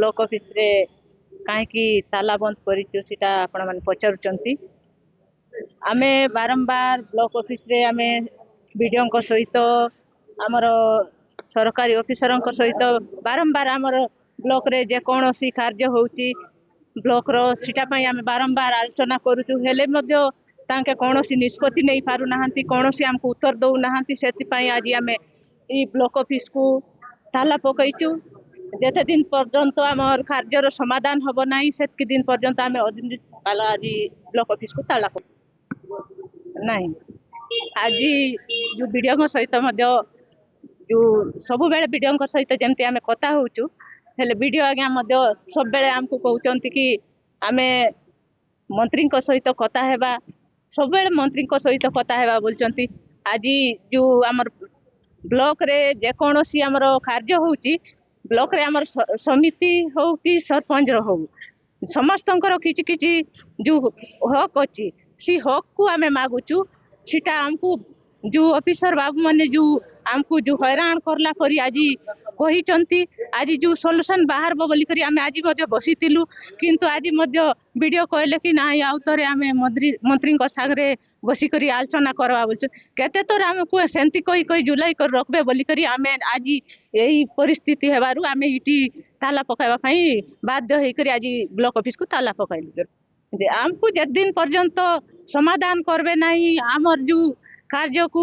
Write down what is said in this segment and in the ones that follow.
block office रे कहीं ताला बंद कर पचारुचंती आमे बारंबार ब्लॉक ऑफिस रे आमे वीडियो सहित आमर सरकारी ऑफिसर सहित बारंबार आमर ब्लॉक रे जे कौन सी कार्य होउची ब्लॉक रो सीटा पई आमे बारंबार आलोचना करूचु हेले मध्य तांके कौन सी निष्पत्ति नहीं पारु नाहंती कौन सी हमको उत्तर दउ नाहंती सेति पई आज आमे ई ब्लॉक ऑफिस को ताला पकईचु जेते दिन पर्यंत आमर कार्यर समाधान हब नाही सेतकी दिन पर्यंत आमे अनिर्दिष्ट आज ब्लॉक ऑफिस को ताला नहीं आज जो वीडियो सहित जो सब बेले वीडियो सहित जमती आमे कथा होचु हेले वीडियो आज्ञा सब बेले हमको कहउचंती कि आमे मंत्री सहित कथा हेबा सब बेले मंत्री सहित कथा हेबा बोलचंती आज जो आमर ब्लॉक रे जे कौन सी आमर कार्य होउची ब्लॉक रे आमर समिति हो कि सरपंच हो समस्त किछि किछि जो हक अच्छी सी हक को आमे मागुचु सीटा हमको जो ऑफिसर बाबू माने जो हमको जो हैरान करला करी आज कही आज जो सॉल्यूशन बाहर बोली करी आमे आज मध्य बसीतिलु किंतु आज मध्य वीडियो कहले कि ना आउ तरे आमे मंत्री सागरे बसी करी आलोचना करवा बोल केते तोर हमको सेंती कही कही जुलाई कर रखबे बोली करी आमे आज यही परिस्थिति हेबारु आमे इटी ताला पकाइबा पई बाध्य होई करी आज ब्लॉक ऑफिस को ताला पकाइलु जे हमको जे दिन पर्यंत समाधान करबे नहीं आमर जो कार्य को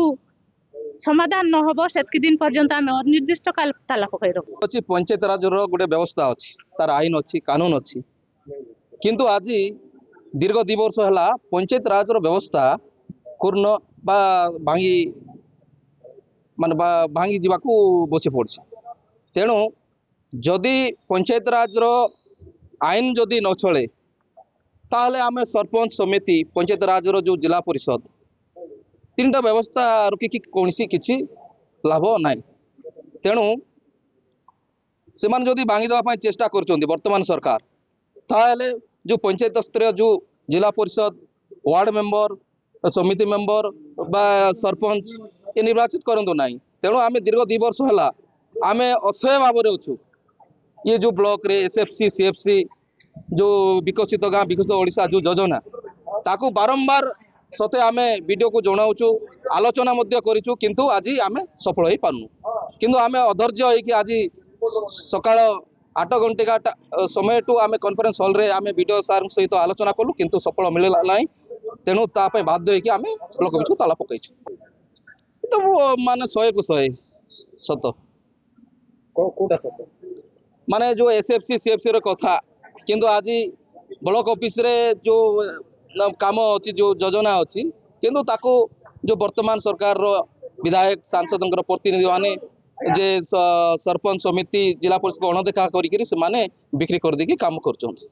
समाधान न होबो सेतकी दिन पर्यंत आमे अनिर्दिष्ट काल ताला पकाइ रखबो अछि पंचायत राज रो गोटे व्यवस्था अछि तार आईन अछि कानून अछि किंतु आज दीर्घ 2 वर्ष हला पंचायत राज रो व्यवस्था पूर्ण बा भांगी मान भांगी जीवाकू बसी पड़छि तेणु जदि पंचायत राज रो आईन जदि न चले ताहले आमे सरपंच समिति पंचायत राज रो जो जिला परिषद तीनटा व्यवस्था रुकी कौन सी किसी लाभ ना तेणु से जदि भांगी देवाई चेष्टा कर वर्तमान सरकार ताहले जो पंचायत स्तर जो जिला परिषद वार्ड मेंबर समिति मेंबर बा सरपंच ये निर्वाचित करूँ ना तेणु आम दीर्घ 2 वर्ष है आम असह्य भाव अच्छु ये जो ब्लॉक रे एसएफसी सीएफसी जो विकसित गाँ विकसित ओडिशा जो योजना ताकू बारंबार सते आमे वीडियो को जनाऊँ आलोचना करूँ किंतु आज आमे सफल हो पार्नु किंतु आमे अधैर्य होइकि आज सकाळ 8 घंटा समय टू आमे कॉन्फ्रेंस हॉल रे आमे वीडियो सार सहित आलोचना कलु किंतु सफल मिलला नाही तेणु तापे बाध्य होइकि आमे ब्लॉक ऑफिस को ताला पकईछु तो माने 100 को 100 सत कोटा सत माने जो एसएफसी सीएफसी रो कथा किंतु आज ब्लॉक ऑफिस रे जो काम अच्छी जो योजना अच्छी किंतु ताको जो वर्तमान सरकार रो विधायक सांसद प्रतिनिधि माने जे सरपंच समिति जिला परिषद को अणदेखा करी से माने बिक्री कर देकी काम कर